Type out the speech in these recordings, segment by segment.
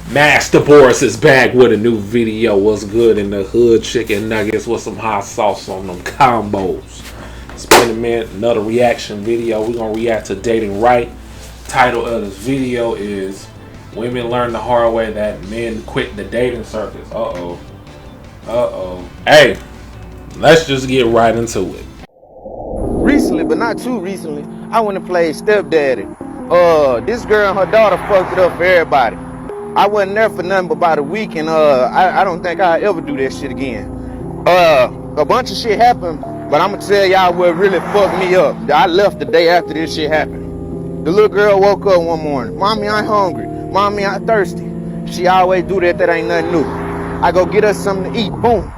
MasterBoris is back with a new video. What's good in the hood? Chicken nuggets with some hot sauce on them combos. It's been a minute. Another reaction video. We're gonna react to Dating Right. Title of this video is Women Learn the Hard Way That Men Quit the Dating Circus. Hey, let's just get right into it. Recently, but not too recently, I went and played stepdaddy. This girl and her daughter fucked it up for everybody. I wasn't there for nothing but about a week, and I don't think I'll ever do that shit again. A bunch of shit happened, but I'm gonna tell y'all what really fucked me up. I left the day after this shit happened. The little girl woke up one morning. Mommy, I'm hungry. Mommy, I'm thirsty. She always do that. That ain't nothing new. I go get her something to eat. Boom.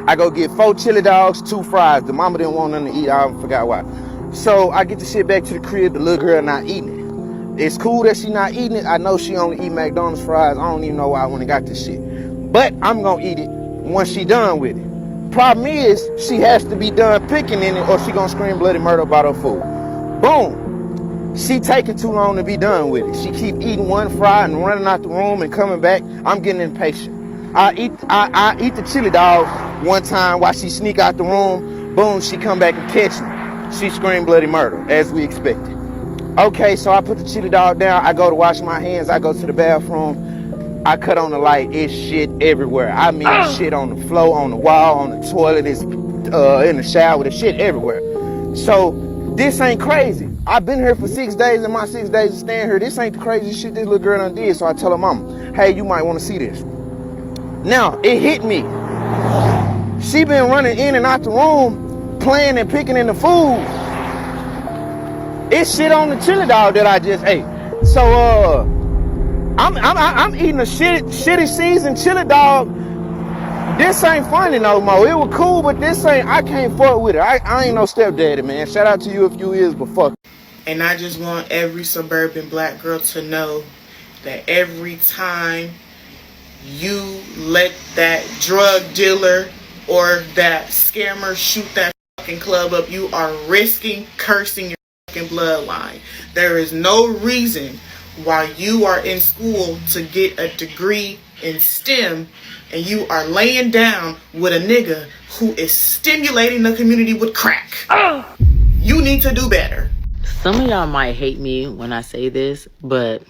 I go get 4 chili dogs, 2 fries. The mama didn't want nothing to eat. I forgot why. So I get the shit back to the crib. The little girl not eating it. It's cool that she not eating it. I know she only eat McDonald's fries. I don't even know why I went and got this shit. But I'm gonna eat it once she done with it. Problem is, she has to be done picking in it or she gonna scream bloody murder about her food. Boom. She taking too long to be done with it. She keep eating one fry and running out the room and coming back. I'm getting impatient. I eat the chili dog one time while she sneak out the room. Boom, she come back and catch me. She screamed bloody murder, as we expected. Okay, so I put the chili dog down. I go to wash my hands. I go to the bathroom. I cut on the light. It's shit everywhere. I mean, shit on the floor, on the wall, on the toilet. It's in the shower. There's shit everywhere. So this ain't crazy. I've been here for 6 days, and my 6 days of staying here, this ain't the crazy shit this little girl done did. So I tell her mama, hey, you might want to see this. Now, it hit me. She been running in and out the room, playing and picking in the food. It's shit on the chili dog that I just ate. So, I'm eating a shitty seasoned chili dog. This ain't funny no more. It was cool, but this ain't, I can't fuck with it. I ain't no stepdaddy, man. Shout out to you if you is, but fuck. And I just want every suburban black girl to know that every time you let that drug dealer or that scammer shoot that fucking club up, you are risking cursing your fucking bloodline. There is no reason why you are in school to get a degree in STEM and you are laying down with a nigga who is stimulating the community with crack. You need to do better. Some of y'all might hate me when I say this, but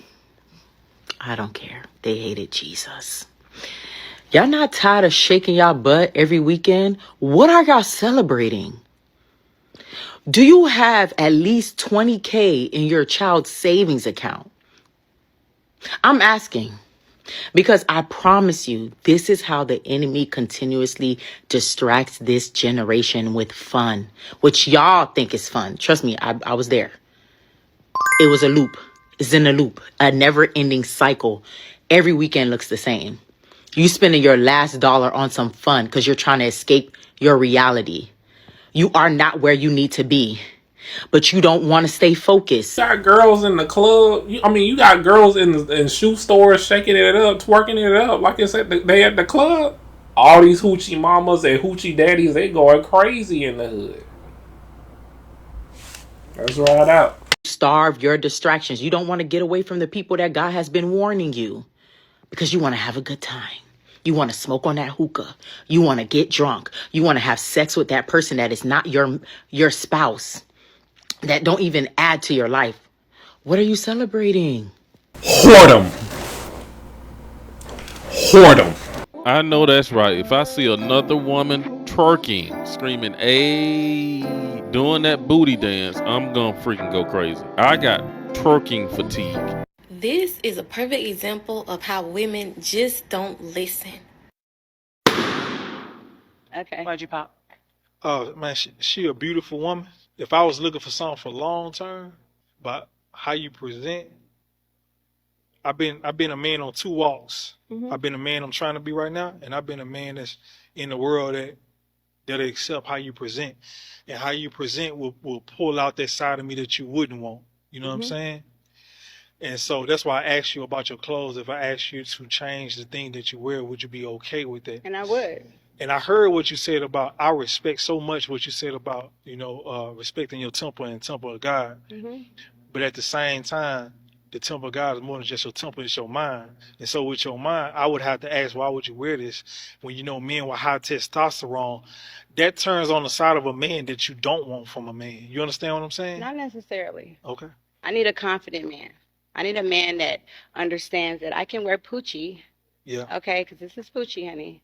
I don't care. They hated Jesus. Y'all not tired of shaking y'all butt every weekend? What are y'all celebrating? Do you have at least $20K in your child's savings account? I'm asking because I promise you, this is how the enemy continuously distracts this generation with fun, which y'all think is fun. Trust me, I was there. It was a loop. It's in a loop, a never-ending cycle. Every weekend looks the same. You spending your last dollar on some fun because you're trying to escape your reality. You are not where you need to be, but you don't want to stay focused. You got girls in the club. You got girls in shoe stores shaking it up, twerking it up. Like I said, they at the club. All these hoochie mamas and hoochie daddies, they going crazy in the hood. Let's ride out. Starve your distractions. You don't want to get away from the people that God has been warning you because you want to have a good time. You want to smoke on that hookah. You want to get drunk. You want to have sex with that person that is not your spouse, that don't even add to your life. What are you celebrating? Whoredom. Whoredom. I know that's right. If I see another woman twerking, screaming, "Ayy," doing that booty dance, I'm gonna freaking go crazy. I got twerking fatigue. This is a perfect example of how women just don't listen. Okay. Why'd you pop? Oh man, she a beautiful woman. If I was looking for something for long term, but how you present, I've been a man on 2 walks. I've been a man I'm trying to be right now, and I've been a man that's in the world that'll accept how you present, and how you present will pull out that side of me that you wouldn't want. You know what I'm saying? And so that's why I asked you about your clothes. If I asked you to change the thing that you wear, would you be okay with that? And I would. And I heard what you said about, I respect so much what you said about, respecting your temple and temple of God. But at the same time, the temple of God is more than just your temple, it's your mind. And so with your mind, I would have to ask, why would you wear this when you know men with high testosterone? That turns on the side of a man that you don't want from a man. You understand what I'm saying? Not necessarily. Okay. I need a confident man. I need a man that understands that I can wear Poochie. Yeah. Okay, because this is Poochie, honey.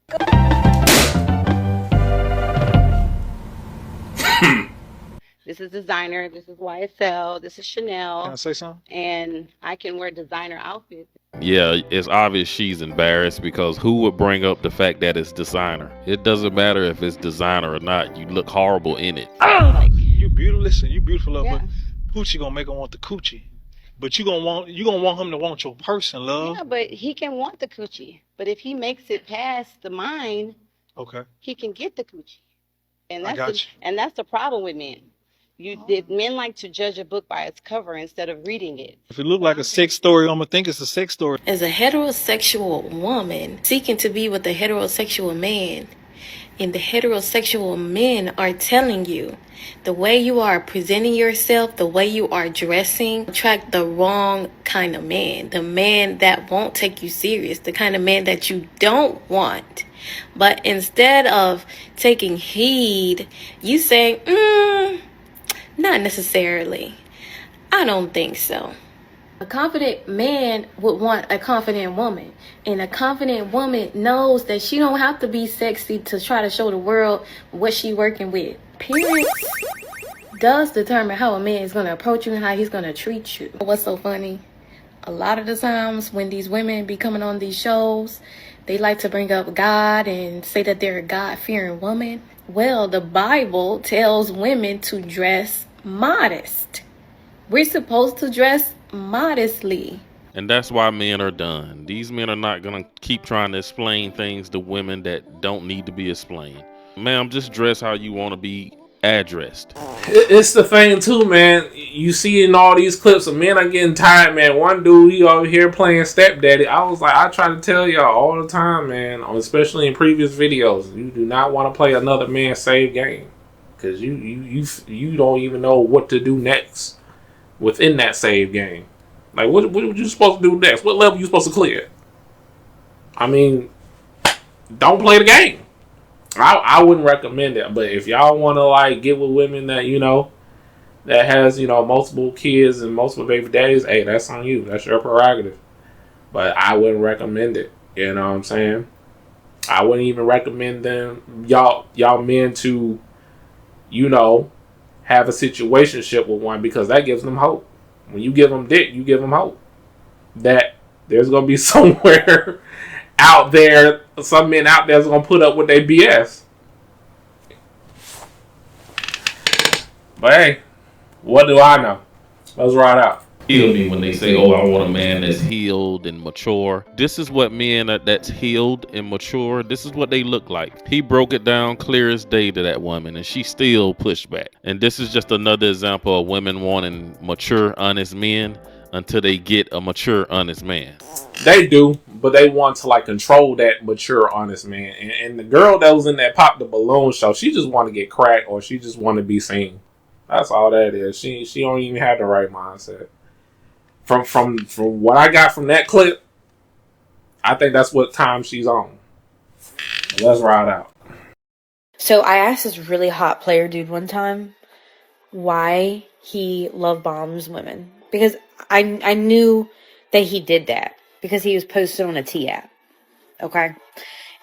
This is designer. This is YSL. This is Chanel. Can I say something? And I can wear designer outfits. Yeah, it's obvious she's embarrassed because who would bring up the fact that it's designer? It doesn't matter if it's designer or not. You look horrible in it. You beautiful. Listen, you beautiful, love, Yeah. but Poochie gonna make him want the coochie. But you gonna want him to want your person, love. Yeah, but he can want the coochie. But if he makes it past the mind, Okay. he can get the coochie. And I got you. And that's the problem with men. Men like to judge a book by its cover instead of reading it. If it look like a sex story, I'm gonna think it's a sex story. As a heterosexual woman seeking to be with a heterosexual man, and the heterosexual men are telling you the way you are presenting yourself, the way you are dressing, attract the wrong kind of man. The man that won't take you serious, the kind of man that you don't want. But instead of taking heed, you say, not necessarily. I don't think so. A confident man would want a confident woman. And a confident woman knows that she don't have to be sexy to try to show the world what she working with. Appearance does determine how a man is going to approach you and how he's going to treat you. What's so funny? A lot of the times when these women be coming on these shows, they like to bring up God and say that they're a God-fearing woman. Well, the Bible tells women to dress modest. We're supposed to dress modestly. And that's why men are done. These men are not going to keep trying to explain things to women that don't need to be explained. Ma'am, just dress how you want to be addressed. It's the thing too, man. You see in all these clips of men are getting tired, man. One dude, he over here playing stepdaddy. I was like, I try to tell y'all all the time, man, especially in previous videos, you do not want to play another man's save game. Because you don't even know what to do next within that save game. Like, what you supposed to do next? What level you supposed to clear? I mean, don't play the game. I wouldn't recommend it. But if y'all want to, like, get with women that, that has, multiple kids and multiple baby daddies, hey, that's on you. That's your prerogative. But I wouldn't recommend it. You know what I'm saying? I wouldn't even recommend y'all men to, have a situationship with one, because that gives them hope. When you give them dick, you give them hope that there's going to be somewhere out there, some men out there is going to put up with their BS. But hey, what do I know? Let's ride out. Heal me when they say, oh, I want a man that's healed and mature. This is what men that's healed and mature, this is what they look like. He broke it down clear as day to that woman, and she still pushed back. And this is just another example of women wanting mature, honest men until they get a mature, honest man. They do, but they want to, like, control that mature, honest man. And the girl that was in that Pop the Balloon show, she just want to get cracked, or she just want to be seen. That's all that is. She don't even have the right mindset. From what I got from that clip, I think that's what time she's on. Let's ride out. So I asked this really hot player dude one time why he love bombs women. Because I knew that he did that. Because he was posted on a T app. Okay?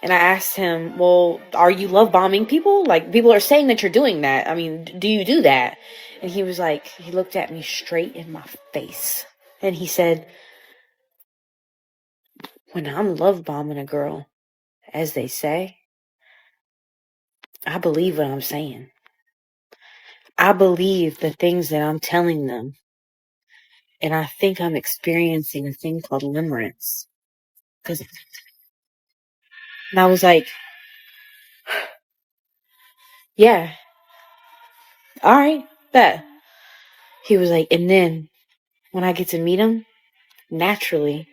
And I asked him, well, are you love bombing people? Like, people are saying that you're doing that. I mean, do you do that? And he was like, he looked at me straight in my face. And he said, when I'm love bombing a girl, as they say, I believe what I'm saying. I believe the things that I'm telling them. And I think I'm experiencing a thing called limerence. And I was like, yeah. All right, bet. He was like, and then when I get to meet him, naturally,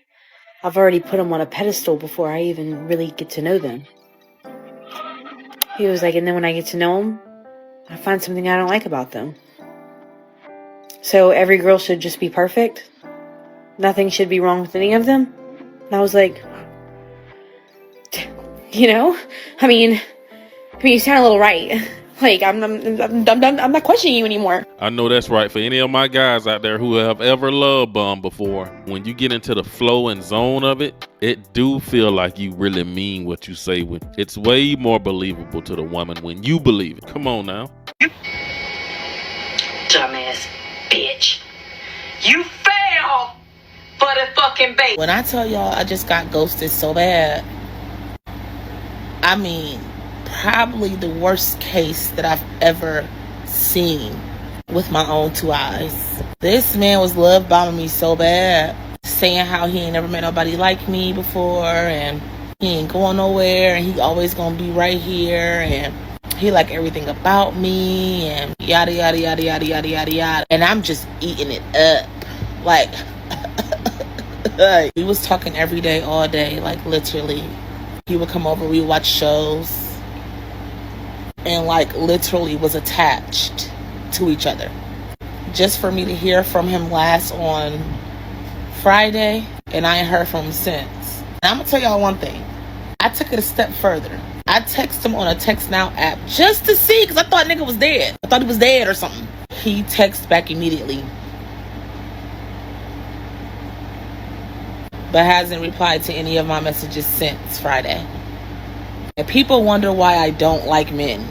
I've already put them on a pedestal before I even really get to know them. He was like, and then when I get to know them, I find something I don't like about them. So every girl should just be perfect? nothing should be wrong with any of them. And I was like, you know, I mean, you sound a little right. Like, I'm not questioning you anymore. I know that's right. For any of my guys out there who have ever loved bomb before, when you get into the flow and zone of it, it do feel like you really mean what you say. It's way more believable to the woman when you believe it. Come on now. Dumbass bitch. You fell for the fucking bait. When I tell y'all I just got ghosted so bad, I mean, probably the worst case that I've ever seen with my own two eyes. This man was love bombing me so bad, saying how he ain't never met nobody like me before, and he ain't going nowhere, and he always gonna be right here, and he like everything about me, and yada yada yada yada yada yada yada. And I'm just eating it up. Like we was talking every day, all day, like literally. He would come over, we would watch shows, and like literally was attached to each other. Just for me to hear from him last on Friday, and I ain't heard from him since. And I'm gonna tell y'all one thing. I took it a step further. I texted him on a Text Now app just to see, because I thought nigga was dead. I thought he was dead or something. He texted back immediately, but hasn't replied to any of my messages since Friday. And people wonder why I don't like men.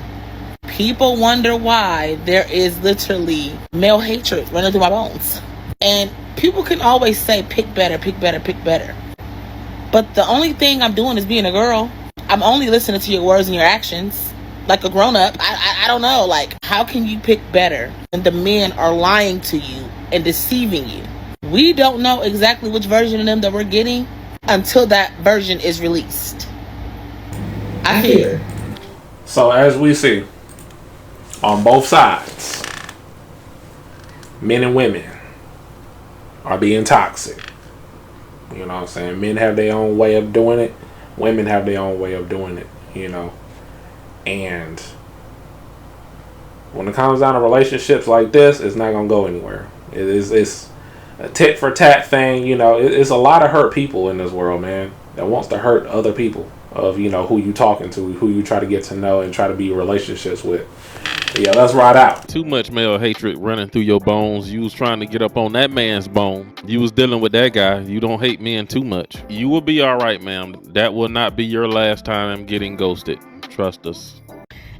People wonder why there is literally male hatred running through my bones. And people can always say, pick better, pick better, pick better. But the only thing I'm doing is being a girl. I'm only listening to your words and your actions like a grown-up. I don't know. Like, how can you pick better when the men are lying to you and deceiving you? We don't know exactly which version of them that we're getting until that version is released. I fear. So as we see, on both sides, men and women are being toxic. You know what I'm saying? Men have their own way of doing it. Women have their own way of doing it, you know. And when it comes down to relationships like this, it's not going to go anywhere. It's a tit for tat thing, you know. It's a lot of hurt people in this world, man, that wants to hurt other people of, you know, who you talking to, who you try to get to know and try to be in relationships with. But yeah, let's ride out. Too much male hatred running through your bones. You was trying to get up on that man's bone. You was dealing with that guy. You don't hate men too much. You will be all right, ma'am. That will not be your last time getting ghosted. Trust us.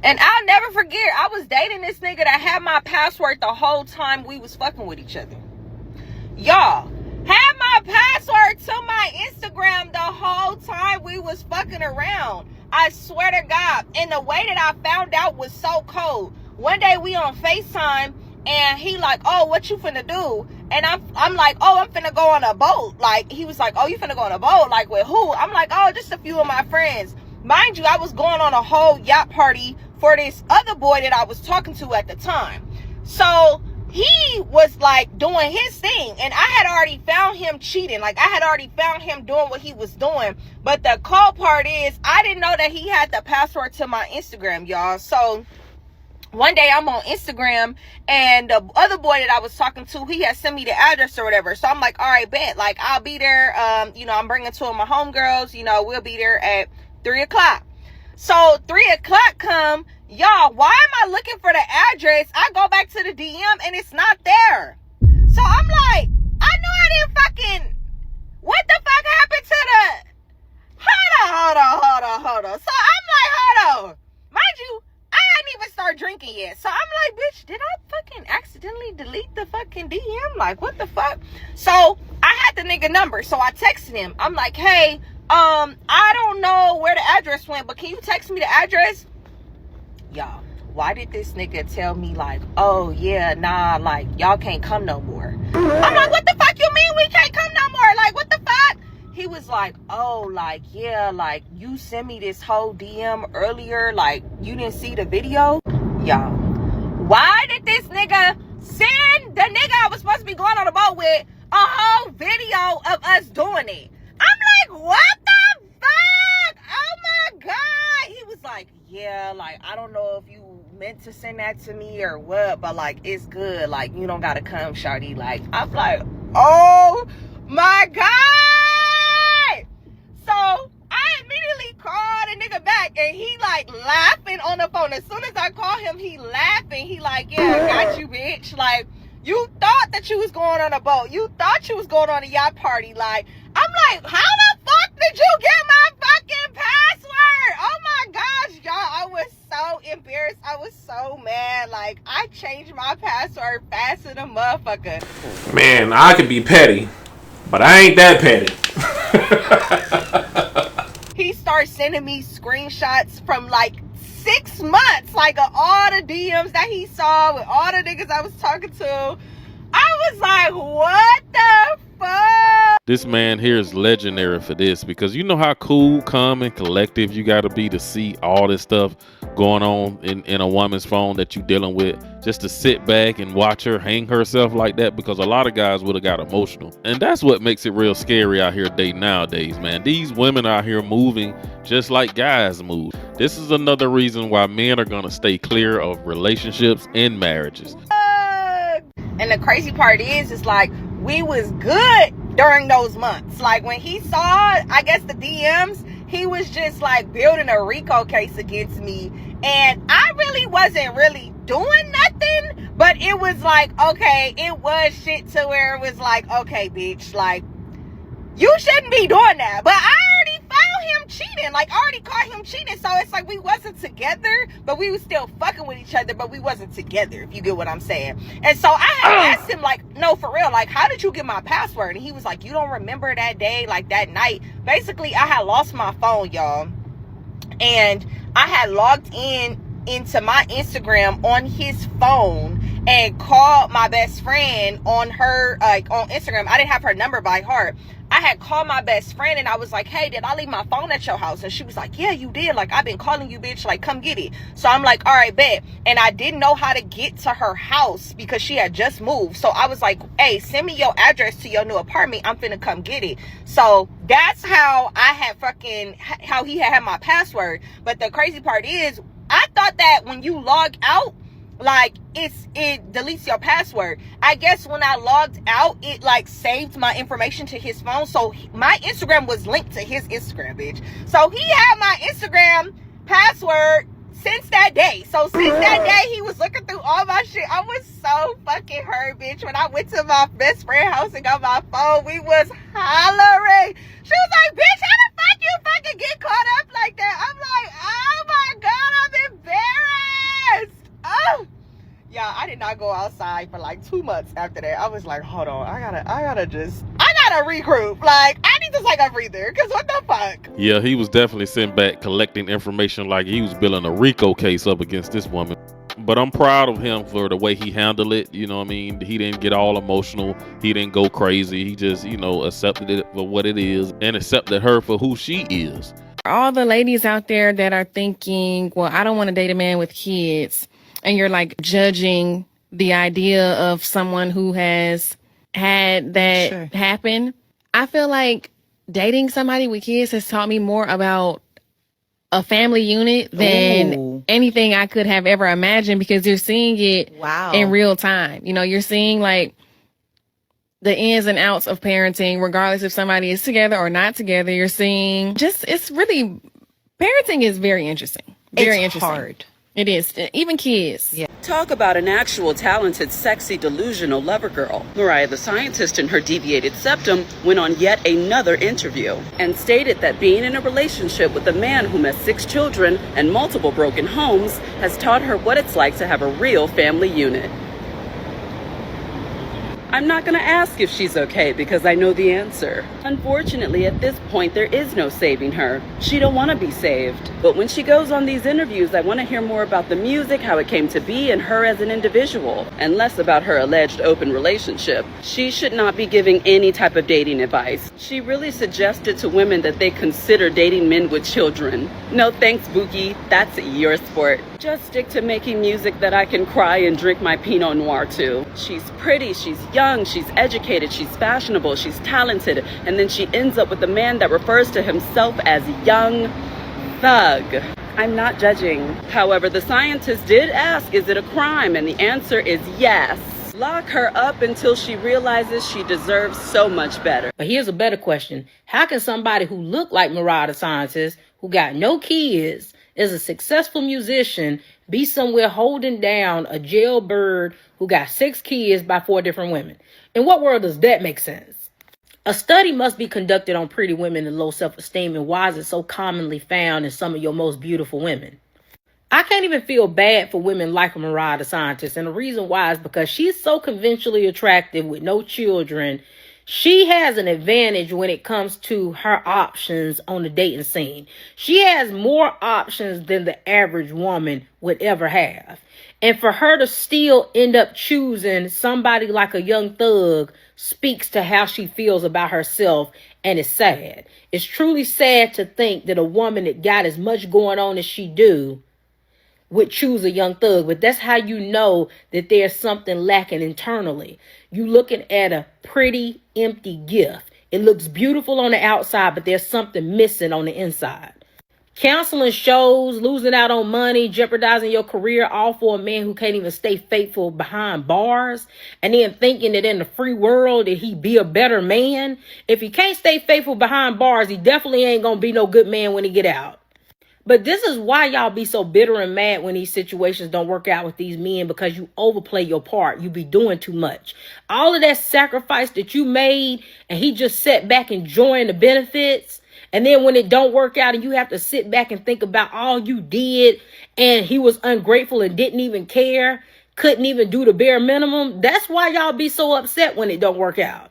And I'll never forget, I was dating this nigga that had my password the whole time we was fucking with each other. Y'all, had my password to my Instagram the whole time we was fucking around. I swear to God. And the way that I found out was so cold. One day we on FaceTime and he like, oh, what you finna do? And I'm like, oh, I'm finna go on a boat. Like, he was like, oh, you finna go on a boat? Like, with who? I'm like, oh, just a few of my friends. Mind you, I was going on a whole yacht party for this other boy that I was talking to at the time. So he was like doing his thing, and I had already found him cheating. Like, I had already found him doing what he was doing. But the cold part is, I didn't know that he had the password to my Instagram, y'all. So one day I'm on Instagram, and the other boy that I was talking to, he had sent me the address or whatever. So I'm like, all right, bet. Like, I'll be there. You know, I'm bringing two of my homegirls. You know, we'll be there at 3:00. So 3:00 come. Y'all, why am I looking for the address? I go back to the DM and it's not there. So I'm like, I know I didn't fucking, what the fuck happened to the, hold on. So I'm like, hold on. Mind you, I hadn't even started drinking yet. So I'm like, bitch, did I fucking accidentally delete the fucking DM? Like, what the fuck? So I had the nigga number. So I texted him. I'm like, hey, I don't know where the address went, but can you text me the address? Y'all, why did this nigga tell me like, oh yeah, nah, like y'all can't come no more? I'm like, what the fuck you mean we can't come no more? Like, what the fuck? He was like, oh, like, yeah, like you sent me this whole DM earlier, like you didn't see the video? Y'all, why did this nigga send the nigga I was supposed to be going on a boat with a whole video of us doing it? I'm like, what the fuck? Oh my God. He was like, yeah, like, I don't know if you meant to send that to me or what, but like, it's good. Like, you don't gotta come, shawty. Like, I'm like, oh my God. So I immediately called a nigga back, and he like laughing on the phone. As soon as I call him, he laughing. He like, yeah, got you, bitch. Like, you thought that you was going on a boat. You thought you was going on a yacht party. Like, I'm like, how the fuck did you get my fucking password? Oh my gosh, y'all. I was so embarrassed. I was so mad. Like, I changed my password faster than motherfucker. Man, I could be petty, but I ain't that petty. He starts sending me screenshots from like 6 months, like of all the DMs that he saw with all the niggas I was talking to. I was like, what the fuck? This man here is legendary for this, because you know how cool, calm, and collective you gotta be to see all this stuff going on in a woman's phone that you dealing with, just to sit back and watch her hang herself like that, because a lot of guys would have got emotional. And that's what makes it real scary out here dating nowadays, man. These women out here moving just like guys move. This is another reason why men are gonna stay clear of relationships and marriages. And the crazy part is like, we was good during those months. Like, when he saw, I guess, the DMs, he was just like building a RICO case against me. And I really wasn't really doing nothing, but it was like, okay, it was shit to where it was like, okay, bitch, like, you shouldn't be doing that. But I already found him cheating. Like, I already caught him cheating. So it's like, we wasn't together, but we was still fucking with each other, but we wasn't together, if you get what I'm saying. And so I had asked him, like, no, for real, like, how did you get my password? And he was like, you don't remember that day, like that night. Basically, I had lost my phone, y'all. And I had logged into my Instagram on his phone and called my best friend on her, like, on Instagram. I didn't have her number by heart. I had called my best friend and I was like, hey, did I leave my phone at your house? And she was like, yeah, you did. Like, I've been calling you, bitch. Like, come get it. So I'm like, all right, bet. And I didn't know how to get to her house because she had just moved. So I was like, hey, send me your address to your new apartment. I'm finna come get it. So that's how I had how he had my password. But the crazy part is, I thought that when you log out, like, it deletes your password. I guess when I logged out, it like saved my information to his phone. So my Instagram was linked to his Instagram, bitch. So he had my Instagram password since that day. So since that day, he was looking through all my shit. I was so fucking hurt, bitch. When I went to my best friend's house and got my phone, we was hollering. She was like, bitch, how the fuck you fucking get caught up like that? I'm like, oh my God, I'm embarrassed. Oh, yeah, I did not go outside for like 2 months after that. I was like, hold on, I gotta regroup. Like, I need to take a breather, because what the fuck? Yeah, he was definitely sitting back collecting information like he was building a RICO case up against this woman. But I'm proud of him for the way he handled it. You know what I mean? He didn't get all emotional. He didn't go crazy. He just, accepted it for what it is and accepted her for who she is. All the ladies out there that are thinking, well, I don't want to date a man with kids, and you're like judging the idea of someone who has had that happen. I feel like dating somebody with kids has taught me more about a family unit than anything I could have ever imagined, because you're seeing it in real time. You're seeing like the ins and outs of parenting, regardless if somebody is together or not together. You're seeing parenting is very interesting. Very interesting. Hard. It is. Even kids. Yeah. Talk about an actual talented, sexy, delusional lover girl. Mariah the Scientist in her deviated septum went on yet another interview and stated that being in a relationship with a man who has 6 children and multiple broken homes has taught her what it's like to have a real family unit. I'm not going to ask if she's okay because I know the answer. Unfortunately, at this point, there is no saving her. She don't want to be saved. But when she goes on these interviews, I want to hear more about the music, how it came to be, and her as an individual, and less about her alleged open relationship. She should not be giving any type of dating advice. She really suggested to women that they consider dating men with children. No thanks, Bookie. That's your sport. Just stick to making music that I can cry and drink my Pinot Noir to. She's pretty, she's young, she's educated, she's fashionable, she's talented, and then she ends up with a man that refers to himself as young thug. I'm not judging. However, the scientist did ask, is it a crime? And the answer is yes. Lock her up until she realizes she deserves so much better. But here's a better question. How can somebody who look like Mariah the Scientist, who got no kids, is a successful musician, be somewhere holding down a jailbird who got 6 kids by 4 different women? In what world does that make sense? A study must be conducted on pretty women and low self-esteem, and why is it so commonly found in some of your most beautiful women? I can't even feel bad for women like Mariah the Scientist, and the reason why is because she's so conventionally attractive with no children. She has an advantage when it comes to her options on the dating scene. She has more options than the average woman would ever have. And for her to still end up choosing somebody like a Young Thug speaks to how she feels about herself, and it's sad. It's truly sad to think that a woman that got as much going on as she do would choose a Young Thug, but that's how you know that there's something lacking internally. You looking at a pretty empty gift. It looks beautiful on the outside, but there's something missing on the inside. Counseling shows, losing out on money, jeopardizing your career, all for a man who can't even stay faithful behind bars, and then thinking that in the free world that he'd be a better man. If he can't stay faithful behind bars, he definitely ain't gonna be no good man when he get out. But this is why y'all be so bitter and mad when these situations don't work out with these men, because you overplay your part. You be doing too much. All of that sacrifice that you made, and he just sat back enjoying the benefits. And then when it don't work out and you have to sit back and think about all you did, and he was ungrateful and didn't even care, couldn't even do the bare minimum. That's why y'all be so upset when it don't work out.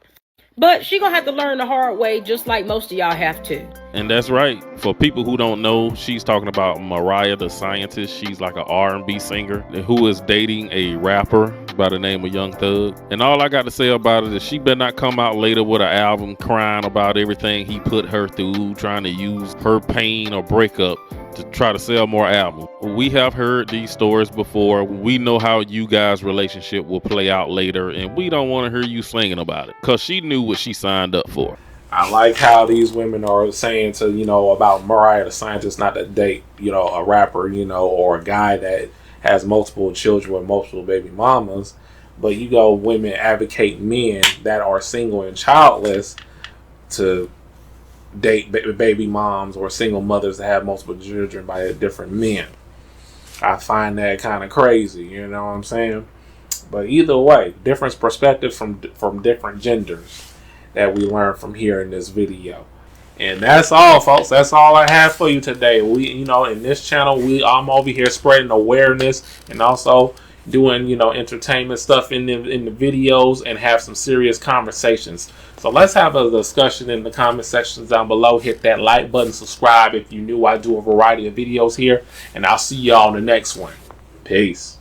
But she gonna have to learn the hard way, just like most of y'all have to. And that's right. For people who don't know, she's talking about Mariah the Scientist. She's like an R&B singer who is dating a rapper by the name of Young Thug. And all I got to say about it is she better not come out later with an album crying about everything he put her through, trying to use her pain or breakup to try to sell more albums. We have heard these stories before. We know how you guys' relationship will play out later, and we don't want to hear you singing about it, because she knew what she signed up for. I like how these women are saying to, about Mariah the Scientist not to date, a rapper, or a guy that has multiple children with multiple baby mamas. But women advocate men that are single and childless to date baby moms or single mothers that have multiple children by different men. I find that kind of crazy, you know what I'm saying? But either way, different perspectives from different genders that we learn from here in this video. And that's all, folks. That's all I have for you today. We, in this channel, I'm over here spreading awareness and also doing, entertainment stuff in the videos, and have some serious conversations. So let's have a discussion in the comment sections down below. Hit that like button, subscribe if you new. I do a variety of videos here, and I'll see y'all in the next one. Peace.